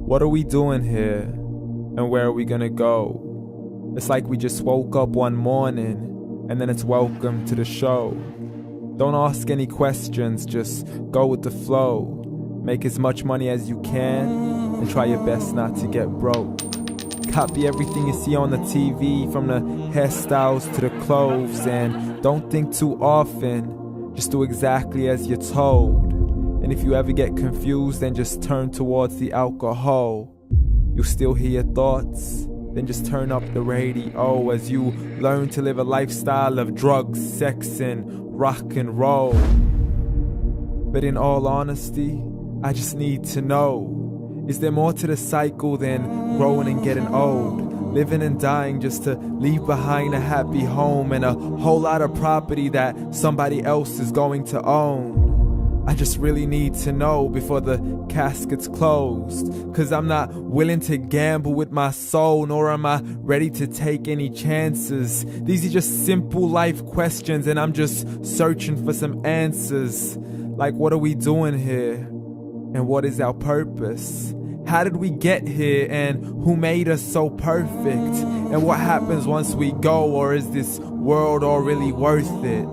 What are we doing here? And where are we gonna go? It's like we just woke up one morning and then it's welcome to the show. Don't ask any questions, just go with the flow. Make as much money as you can and try your best not to get broke. Copy everything you see on the TV, from the hairstyles to the clothes, and don't think too often, just do exactly as you're told. And if you ever get confused, then just turn towards the alcohol. You still hear your thoughts? Then just turn up the radio as you learn to live a lifestyle of drugs, sex, and rock and roll. But in all honesty, I just need to know, is there more to the cycle than growing and getting old? Living and dying just to leave behind a happy home and a whole lot of property that somebody else is going to own. I just really need to know before the casket's closed, 'cause I'm not willing to gamble with my soul, nor am I ready to take any chances. These are just simple life questions and I'm just searching for some answers. Like, what are we doing here? And what is our purpose? How did we get here, and who made us so perfect? And what happens once we go, or is this world all really worth it?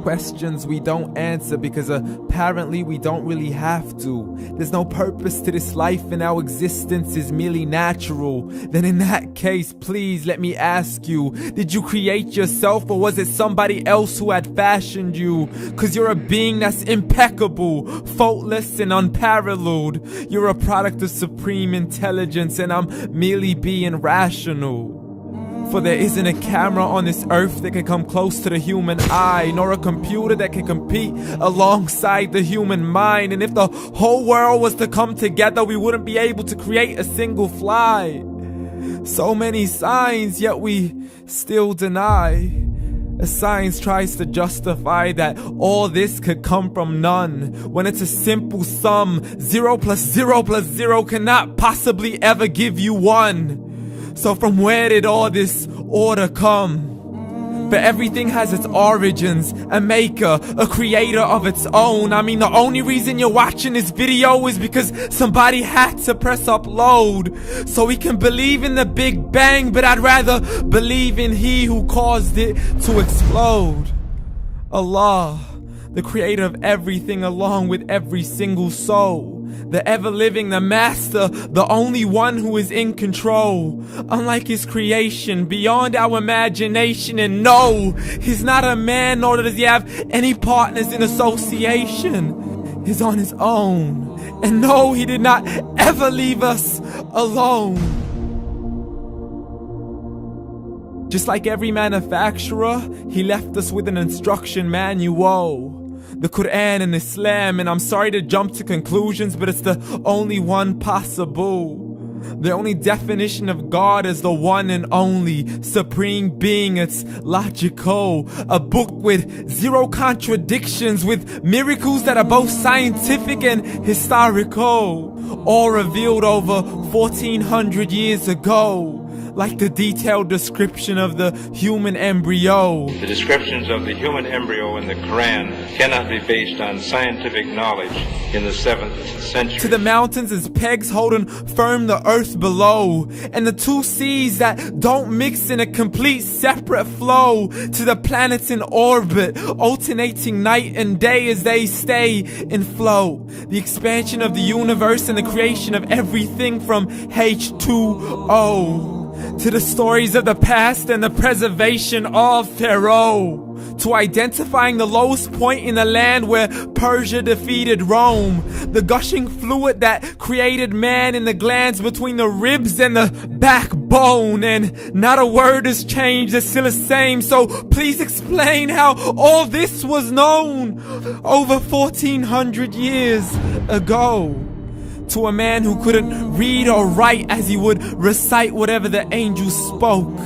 Questions we don't answer because apparently we don't really have to. There's no purpose to this life and our existence is merely natural. Then in that case, please let me ask you, did you create yourself, or was it somebody else who had fashioned you? 'Cause you're a being that's impeccable, faultless and unparalleled. You're a product of supreme intelligence and I'm merely being rational. For there isn't a camera on this earth that can come close to the human eye, nor a computer that can compete alongside the human mind. And if the whole world was to come together, we wouldn't be able to create a single fly. So many signs, yet we still deny. As science tries to justify that all this could come from none, when it's a simple sum. 0 plus 0 plus 0 cannot possibly ever give you 1. So from where did all this order come? For everything has its origins, a maker, a creator of its own. I mean, the only reason you're watching this video is because somebody had to press upload. So we can believe in the Big Bang, but I'd rather believe in He who caused it to explode. Allah, the creator of everything along with every single soul. The ever-living, the master, the only one who is in control. Unlike his creation, beyond our imagination. And no, he's not a man, nor does he have any partners in association. He's on his own. And no, he did not ever leave us alone. Just like every manufacturer, he left us with an instruction manual. The Quran and Islam, and I'm sorry to jump to conclusions, but it's the only one possible. The only definition of God is the one and only supreme being. It's logical. A book with 0 contradictions, with miracles that are both scientific and historical, all revealed over 1400 years ago. Like the detailed description of the human embryo. The descriptions of the human embryo in the Quran cannot be based on scientific knowledge in the 7th century. To the mountains as pegs holding firm the earth below, and the 2 seas that don't mix in a complete separate flow. To the planets in orbit, alternating night and day as they stay in flow. The expansion of the universe and the creation of everything from H2O. To the stories of the past and the preservation of Pharaoh. To identifying the lowest point in the land where Persia defeated Rome. The gushing fluid that created man in the glands between the ribs and the backbone. And not a word has changed, it's still the same. So please explain how all this was known over 1400 years ago. To a man who couldn't read or write, as he would recite whatever the angels spoke.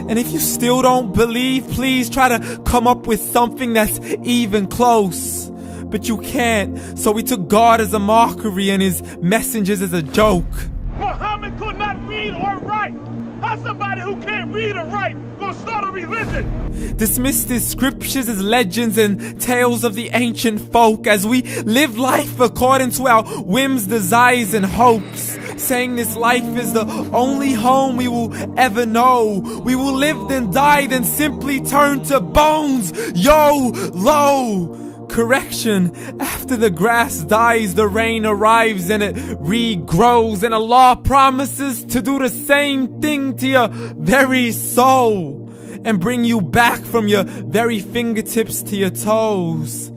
And if you still don't believe, please try to come up with something that's even close. But you can't, so we took God as a mockery and his messengers as a joke. Muhammad could not read or write. How's somebody who can't read or write gonna start a religion? Dismiss his scriptures as legends and tales of the ancient folk, as we live life according to our whims, desires, and hopes. saying this life is the only home we will ever know. We will live then die, then simply turn to bones. YOLO! Correction, after the grass dies, the rain arrives and it regrows, and Allah promises to do the same thing to your very soul and bring you back from your very fingertips to your toes,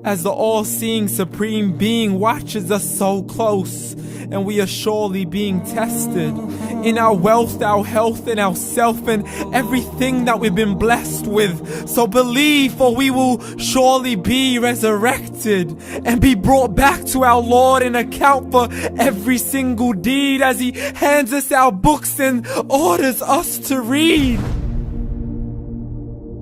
as the all-seeing supreme being watches us so close, and we are surely being tested in our wealth, our health, and our self, and everything that we've been blessed with. So believe, for we will surely be resurrected and be brought back to our Lord and account for every single deed, as He hands us our books and orders us to read.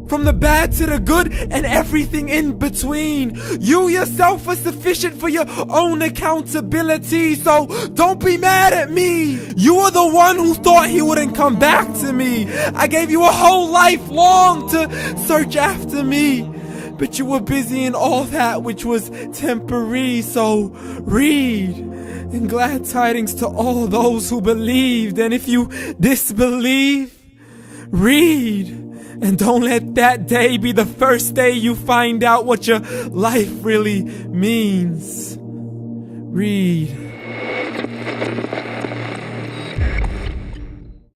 From the bad to the good and everything in between. You yourself are sufficient for your own accountability, so don't be mad at me. You are the one who thought He wouldn't come back to me. I gave you a whole life long to search after me, but you were busy in all that which was temporary. So read, and glad tidings to all those who believed. And if you disbelieve, read. And don't let that day be the first day you find out what your life really means. Read.